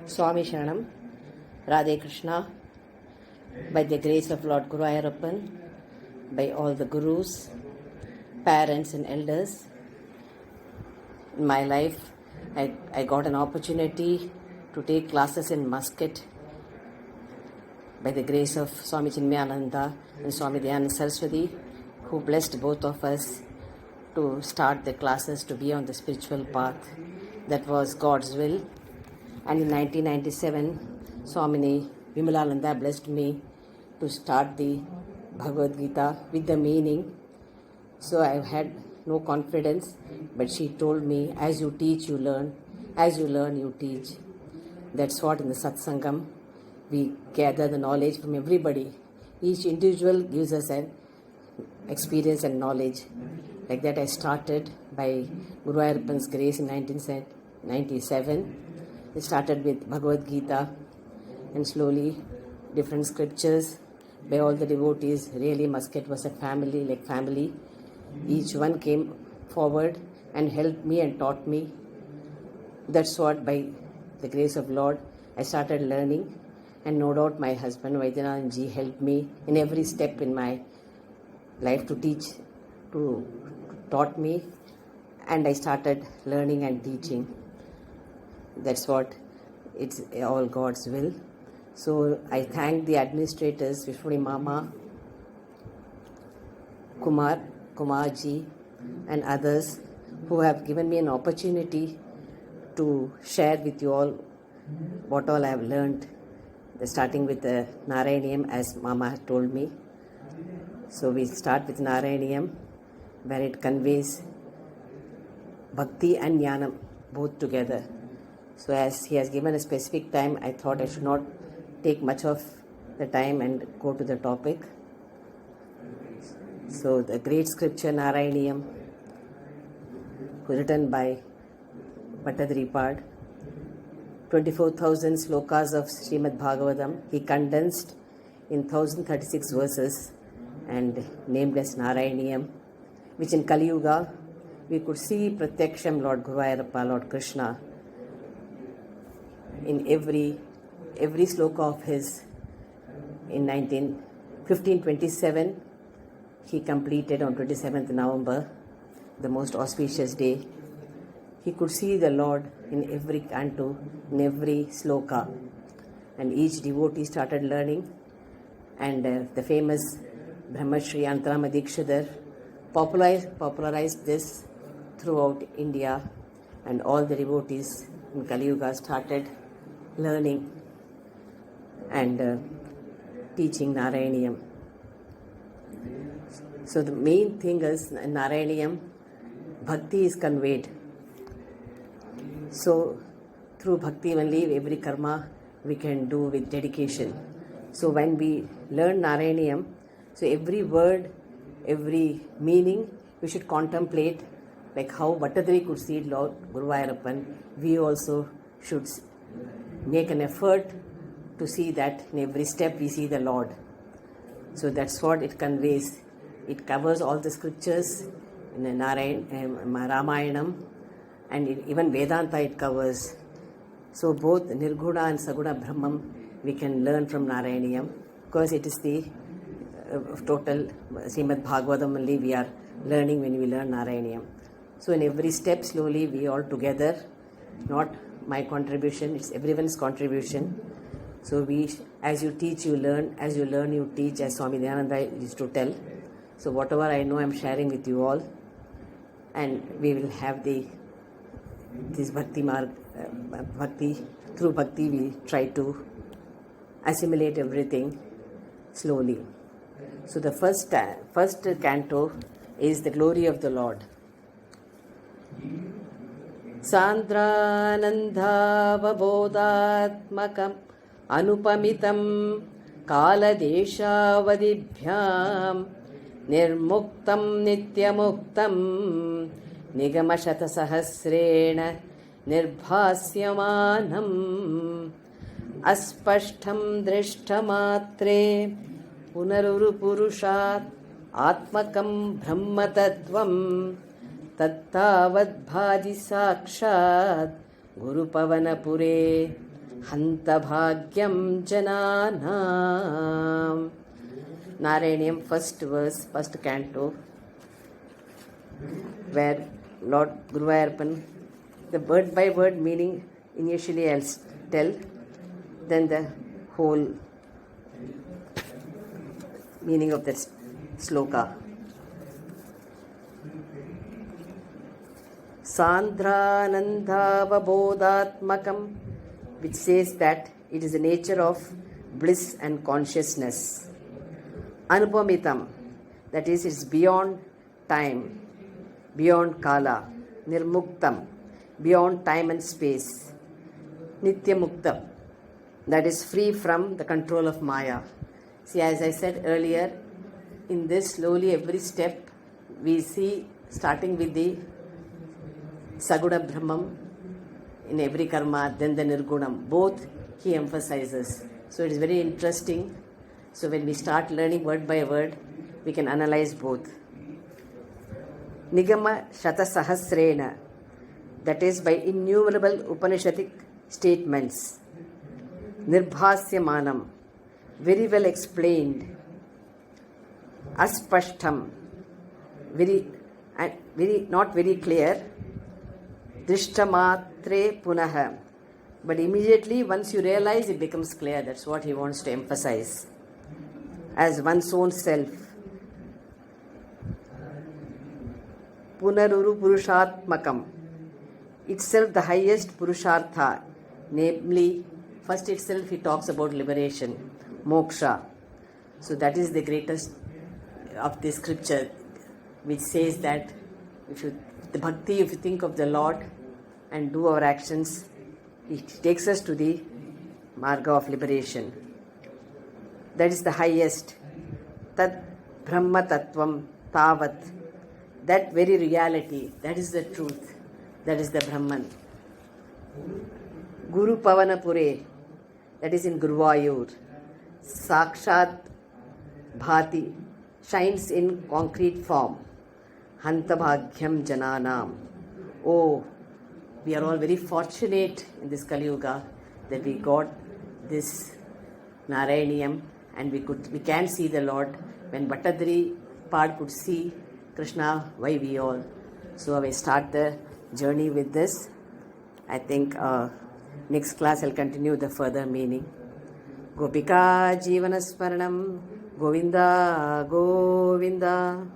Swami Sharanam, Radhe Krishna, by the grace of Lord Guru Ayappan, by all the gurus, parents and elders. In my life, I got an opportunity to take classes in Muscat by the grace of Swami Chinmayananda and Swami Dayananda Saraswati, who blessed both of us to start the classes to be on the spiritual path. That was God's will. And in 1997, Swamini Vimalananda blessed me to start the Bhagavad Gita with the meaning. So I had no confidence, but she told me, as you teach, you learn. As you learn, you teach. That's what in the Satsangam, we gather the knowledge from everybody. Each individual gives us an experience and knowledge. Like that I started by Guru Ayappan's grace in 1997. I started with Bhagavad Gita and slowly different scriptures by all the devotees. Really Muscat was a family, like family. Each one came forward and helped me and taught me. That's what by the grace of Lord I started learning, and no doubt my husband Vaidyanathan ji helped me in every step in my life to teach, taught me, and I started learning and teaching. That's what, it's all God's will. So I thank the administrators, Vishwani Mama, Kumarji, and others who have given me an opportunity to share with you all what all I have learned, starting with the Narayaniyam as Mama told me. So we start with Narayaniyam, where it conveys Bhakti and Jnanam both together. So as he has given a specific time, I thought I should not take much of the time and go to the topic. So the great scripture Narayaniyam, written by Bhattadripad, 24,000 slokas of Srimad Bhagavatam, he condensed in 1036 verses and named as Narayaniyam, which in Kali Yuga we could see Pratyaksham Lord Guru Ayappa, Lord Krishna, in every sloka of his. In 1527, he completed on 27th November, the most auspicious day. He could see the Lord in every canto, in every sloka, and each devotee started learning, and the famous Brahmashri Antarama Dikshidhar popularized this throughout India, and all the devotees in Kali Yuga started learning and teaching Narayaniyam. So the main thing is in Narayaniyam, Bhakti is conveyed. So through Bhakti only every karma we can do with dedication. So when we learn Narayaniyam, so every word, every meaning we should contemplate, like how Bhattadri could see Lord Guru Ayappan, we also should make an effort to see that in every step we see the Lord. So that's what it conveys. It covers all the scriptures in Ramayanam, and even Vedanta it covers. So both Nirguna and Saguna Brahman we can learn from Narayaniyam, because it is the total Srimad Bhagavatam only we are learning when we learn Narayaniyam. So in every step slowly we all together, not my contribution, it's everyone's contribution. So as you teach, you learn, as you learn, you teach, as Swami Dayananda used to tell. So whatever I know, I'm sharing with you all, and we will have this Bhakti marg, Bhakti. Through Bhakti, we try to assimilate everything slowly. So the first canto is the glory of the Lord. Sandranandhavabodatmakam anupamitam kaladeshavadibhyam nirmuktam nityamuktam nigamashatasahasrena nirbhasyamanam aspashtam drishtamatre punarurupurushat atmakam brahmatattvam tattavad bhaji sakshat gurupavanapure Hanta bhagyam jananam. Narayaniam, first verse, first canto, where Lord Guruvayurappan, the word by word meaning initially I'll tell, then the whole meaning of that sloka. Sandhranandhavabodhatmakam, which says that it is the nature of bliss and consciousness. Anupamitam, that is, it's beyond time, beyond kala. Nirmuktam, beyond time and space. Nityamuktam, that is free from the control of Maya. See, as I said earlier, in this slowly every step we see, starting with the Saguna Brahmam in every karma, then the Nirgunam, both he emphasizes. So it is very interesting. So when we start learning word by word, we can analyze both. Nigama Shata Sahasrena, that is by innumerable Upanishadic statements. Nirbhasyamanam, very well explained. Aspashtam, very not very clear. Drishtamatre punaha, but immediately once you realize, it becomes clear. That's what he wants to emphasize. As one's own self. Punaruru Purushatmakam, itself the highest Purushartha, namely, first itself he talks about liberation, moksha. So that is the greatest of the scripture, which says that if you think of the Lord and do our actions, it takes us to the marga of liberation. That is the highest. Tat Brahma Tattvam Tavat. That very reality, that is the truth. That is the Brahman. Guru Pavanapure, that is in Guruvayur. Sakshat Bhati, shines in concrete form. Hantabhagyam Jananam. Oh, we are all very fortunate in this Kali Yuga that we got this Narayaniam and we can see the Lord. When Bhattadri Pad could see Krishna, why we all? So I start the journey with this. I think next class I'll continue the further meaning. Gopika Jeevanasmaranam Govinda Govinda.